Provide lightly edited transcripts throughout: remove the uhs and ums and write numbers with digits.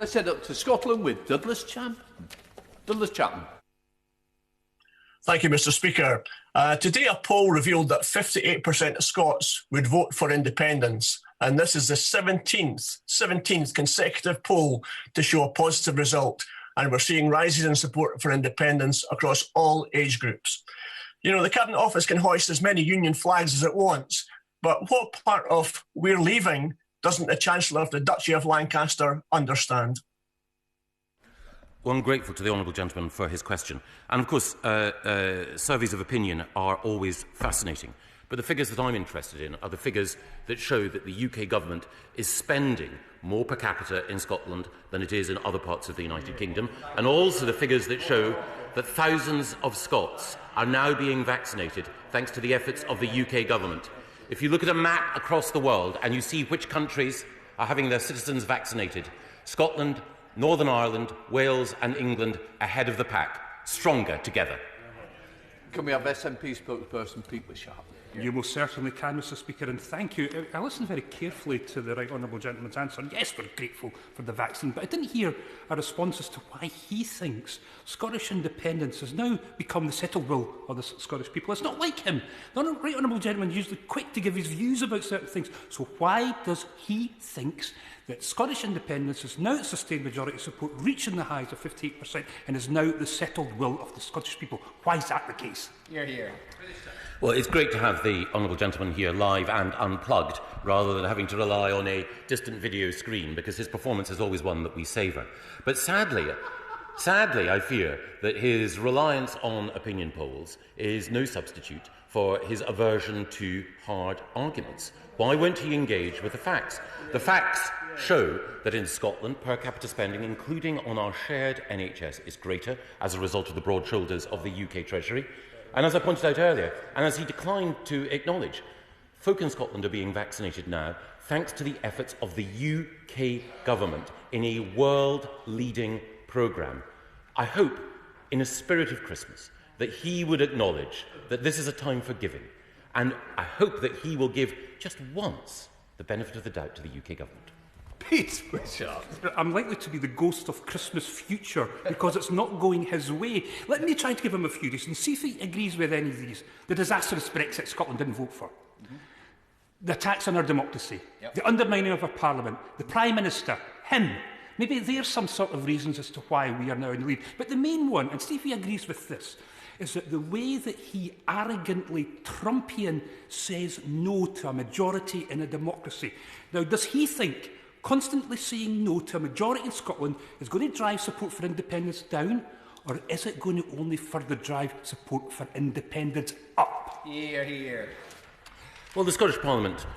Let's head up to Scotland with Douglas Chapman. Thank you, Mr Speaker. Today a poll revealed that 58% of Scots would vote for independence, and this is the 17th consecutive poll to show a positive result, and we're seeing rises in support for independence across all age groups. You know, the Cabinet Office can hoist as many union flags as it wants, but what part of "we're leaving" doesn't the Chancellor of the Duchy of Lancaster understand? Well, I'm grateful to the honourable gentleman for his question. And of course, surveys of opinion are always fascinating. But the figures that I'm interested in are the figures that show that the UK government is spending more per capita in Scotland than it is in other parts of the United Kingdom, and also the figures that show that thousands of Scots are now being vaccinated thanks to the efforts of the UK government. If you look at a map across the world and you see which countries are having their citizens vaccinated, Scotland, Northern Ireland, Wales and England ahead of the pack, stronger together. Can we have SNP spokesperson Pete Wishart? You most certainly can, Mr Speaker, and thank you. I listened very carefully to the right honourable gentleman's answer. Yes, we're grateful for the vaccine, but I didn't hear a response as to why he thinks Scottish independence has now become the settled will of the Scottish people. It's not like him. The right honourable gentleman is usually quick to give his views about certain things. So why does he think that Scottish independence is now at sustained majority support, reaching the highs of 58%, and is now the settled will of the Scottish people? Why is that the case? Hear, hear. Well, it's great to have the honourable gentleman here live and unplugged, rather than having to rely on a distant video screen, because his performance is always one that we savour. But sadly, I fear that his reliance on opinion polls is no substitute for his aversion to hard arguments. Why won't he engage with the facts? The facts show that in Scotland, per capita spending, including on our shared NHS, is greater as a result of the broad shoulders of the UK Treasury. And as I pointed out earlier, and as he declined to acknowledge, folk in Scotland are being vaccinated now thanks to the efforts of the UK government in a world-leading programme. I hope, in a spirit of Christmas, that he would acknowledge that this is a time for giving, and I hope that he will give just once the benefit of the doubt to the UK government. Pete Wishart. I'm likely to be the ghost of Christmas future because it's not going his way. Let me try to give him a few reasons, see if he agrees with any of these. The disastrous Brexit Scotland didn't vote for. The attacks on our democracy. The undermining of our parliament. The Prime Minister. Him. Maybe there's some sort of reasons as to why we are now in the lead. But the main one, and see if he agrees with this, is that the way that he arrogantly, Trumpian, says no to a majority in a democracy. Now, does he think constantly saying no to a majority in Scotland is going to drive support for independence down, or is it going to only further drive support for independence up? Hear, hear. Well, the Scottish Parliament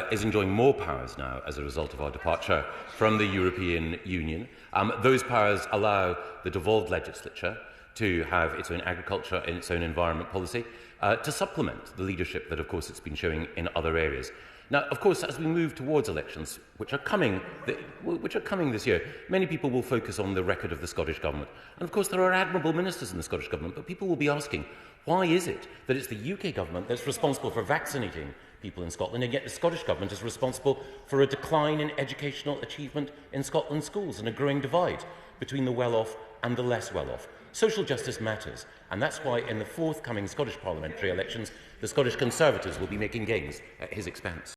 is enjoying more powers now as a result of our departure from the European Union. Those powers allow the devolved legislature to have its own agriculture and its own environment policy, to supplement the leadership that, of course, it's been showing in other areas. Now, of course, as we move towards elections, which are coming this year, many people will focus on the record of the Scottish Government. And, of course, there are admirable ministers in the Scottish Government, but people will be asking, why is it that it's the UK Government that's responsible for vaccinating people in Scotland, and yet the Scottish Government is responsible for a decline in educational achievement in Scotland's schools and a growing divide between the well-off and the less well-off? Social justice matters, and that's why in the forthcoming Scottish parliamentary elections, the Scottish Conservatives will be making gains at his expense.